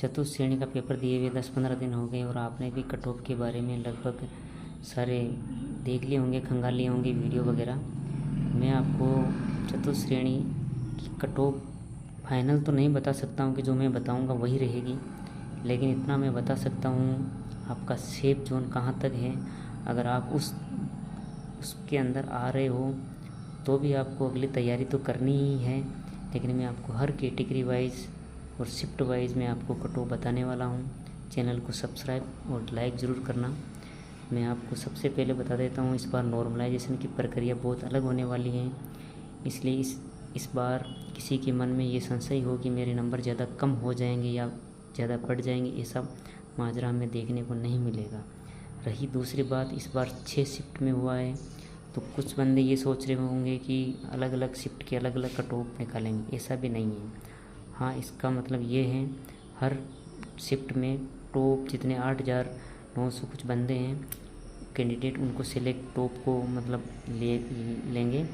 चतुर्थ श्रेणी का पेपर दिए हुए 10-15 दिन हो गए और आपने भी कट ऑफ के बारे में लगभग सारे देख लिए होंगे, खंगाल लिए होंगे वीडियो वगैरह। मैं आपको चतुर्थ श्रेणी की कट ऑफ फाइनल तो नहीं बता सकता हूँ कि जो मैं बताऊँगा वही रहेगी, लेकिन इतना मैं बता सकता हूँ आपका सेफ जोन कहाँ तक है। अगर आप उसके अंदर आ रहे हो तो भी आपको अगली तैयारी तो करनी ही है, लेकिन मैं आपको हर कैटेगरी वाइज और शिफ्ट वाइज मैं आपको कट ऑफ बताने वाला हूँ। चैनल को सब्सक्राइब और लाइक ज़रूर करना। मैं आपको सबसे पहले बता देता हूँ, इस बार नॉर्मलाइजेशन की प्रक्रिया बहुत अलग होने वाली है, इसलिए इस बार किसी के मन में ये संशय हो कि मेरे नंबर ज़्यादा कम हो जाएंगे या ज़्यादा बढ़ जाएंगे, ये सब माजरा हमें देखने को नहीं मिलेगा। रही दूसरी बात, इस बार 6 शिफ्ट में हुआ है, तो कुछ बंदे ये सोच रहे होंगे कि अलग अलग शिफ्ट के अलग अलग कट ऑफ निकालेंगे, ऐसा भी नहीं है। हाँ, इसका मतलब ये है हर शिफ्ट में टॉप जितने 8,900 कुछ बंदे हैं कैंडिडेट, उनको सिलेक्ट टॉप को मतलब लेंगे,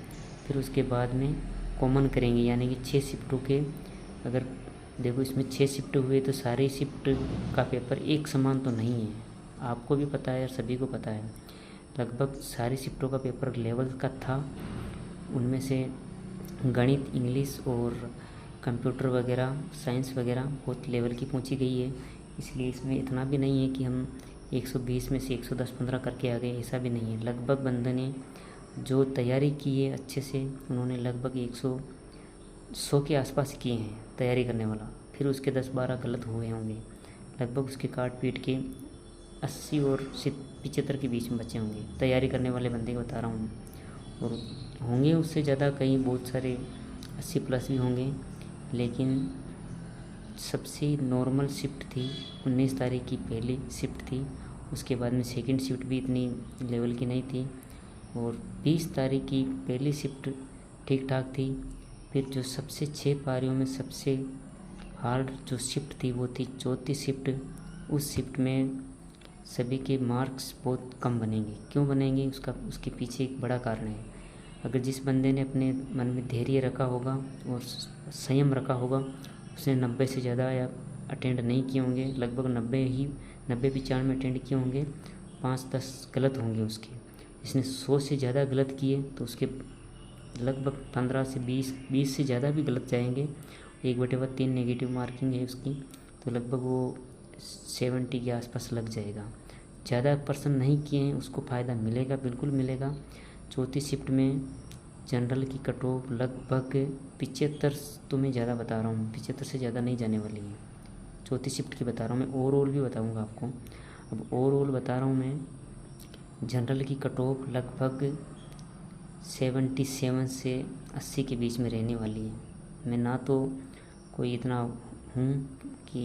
फिर उसके बाद में कॉमन करेंगे, यानी कि 6 शिफ्टों के अगर देखो इसमें 6 शिफ्ट हुए तो सारे शिफ्ट का पेपर एक समान तो नहीं है, आपको भी पता है और सभी को पता है। लगभग सारी शिफ्टों का पेपर लेवल का था, उनमें से गणित, इंग्लिश और कंप्यूटर वगैरह, साइंस वगैरह बहुत लेवल की पूछी गई है, इसलिए इसमें इतना भी नहीं है कि हम 120 में से 110-15 करके आ गए, ऐसा भी नहीं है। लगभग बंदे ने जो तैयारी की है अच्छे से, उन्होंने लगभग 100 के आसपास किए हैं तैयारी करने वाला, फिर उसके 10-12 गलत हुए होंगे, लगभग उसके काट पीट के 80 और 75 के बीच में बचे होंगे तैयारी करने वाले बंदे को बता रहा हूँ। और होंगे उससे ज़्यादा, कहीं बहुत सारे 80 प्लस भी होंगे, लेकिन सबसे नॉर्मल शिफ्ट थी 19 तारीख की पहली शिफ्ट थी, उसके बाद में सेकंड शिफ्ट भी इतनी लेवल की नहीं थी, और 20 तारीख की पहली शिफ्ट ठीक ठाक थी। फिर जो सबसे 6 पारियों में सबसे हार्ड जो शिफ्ट थी वो थी चौथी शिफ्ट। उस शिफ्ट में सभी के मार्क्स बहुत कम बनेंगे। क्यों बनेंगे, उसके पीछे एक बड़ा कारण है। अगर जिस बंदे ने अपने मन में धैर्य रखा होगा और संयम रखा होगा, उसने 90 से ज़्यादा या अटेंड नहीं किए होंगे, लगभग 90-95 अटेंड किए होंगे, 5-10 गलत होंगे उसके। जिसने 100 से ज़्यादा गलत किए तो उसके लगभग 15 से 20 से ज़्यादा भी गलत जाएंगे। 1/3 नेगेटिव मार्किंग है उसकी, तो लगभग वो 70 के आसपास लग जाएगा। ज़्यादा पर्सन नहीं किए हैं उसको फ़ायदा मिलेगा, बिल्कुल मिलेगा। चौथी शिफ्ट में जनरल की कट ऑफ लगभग 75, तो मैं ज़्यादा बता रहा हूँ, 75 से ज़्यादा नहीं जाने वाली है। चौथी शिफ्ट की बता रहा हूँ मैं, ओवरऑल भी बताऊँगा आपको। अब ओवरऑल बता रहा हूँ मैं, जनरल की कट ऑफ लगभग 77 से 80 के बीच में रहने वाली है। मैं ना तो कोई इतना हूँ कि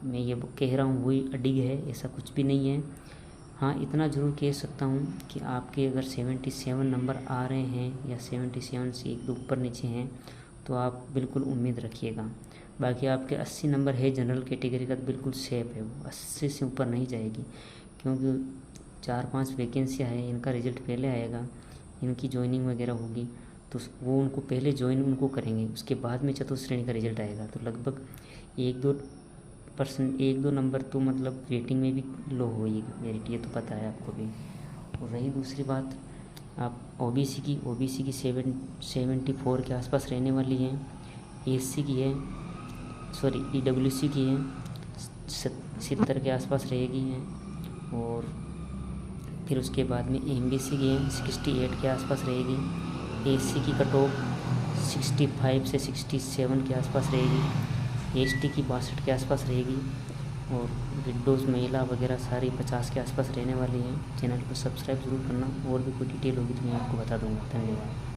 मैं ये कह रहा हूँ वही अडिग है, ऐसा कुछ भी नहीं है। हाँ, इतना ज़रूर कह सकता हूँ कि आपके अगर 77 नंबर आ रहे हैं या 77 से एक दो ऊपर नीचे हैं तो आप बिल्कुल उम्मीद रखिएगा। बाकी आपके 80 नंबर है जनरल कैटेगरी का तो बिल्कुल सेफ है, वो 80 से ऊपर नहीं जाएगी, क्योंकि 4-5 वैकेंसियाँ हैं, इनका रिज़ल्ट पहले आएगा, इनकी ज्वाइनिंग वगैरह होगी, तो वो उनको पहले ज्वाइन उनको करेंगे, उसके बाद में चतुर्थ श्रेणी का रिज़ल्ट आएगा। तो लगभग 1-2 नंबर तो मतलब रेटिंग में भी लो होगी मेरिट, ये तो पता है आपको भी। और रही दूसरी बात, आप ओबीसी की 74 के आसपास रहने वाली है, एससी की है, सॉरी ईडब्ल्यूसी की है 70 के आसपास रहेगी है, और फिर उसके बाद में एमबीसी की है 68 के आसपास रहेगी। एससी की कट ऑफ 65 से 67 के आसपास रहेगी। एसटी की 62 के आसपास रहेगी, और विडोज़ महिला वगैरह सारी 50 के आसपास रहने वाली हैं। चैनल को सब्सक्राइब ज़रूर करना, और भी कोई डिटेल होगी तो मैं आपको बता दूँगा। धन्यवाद।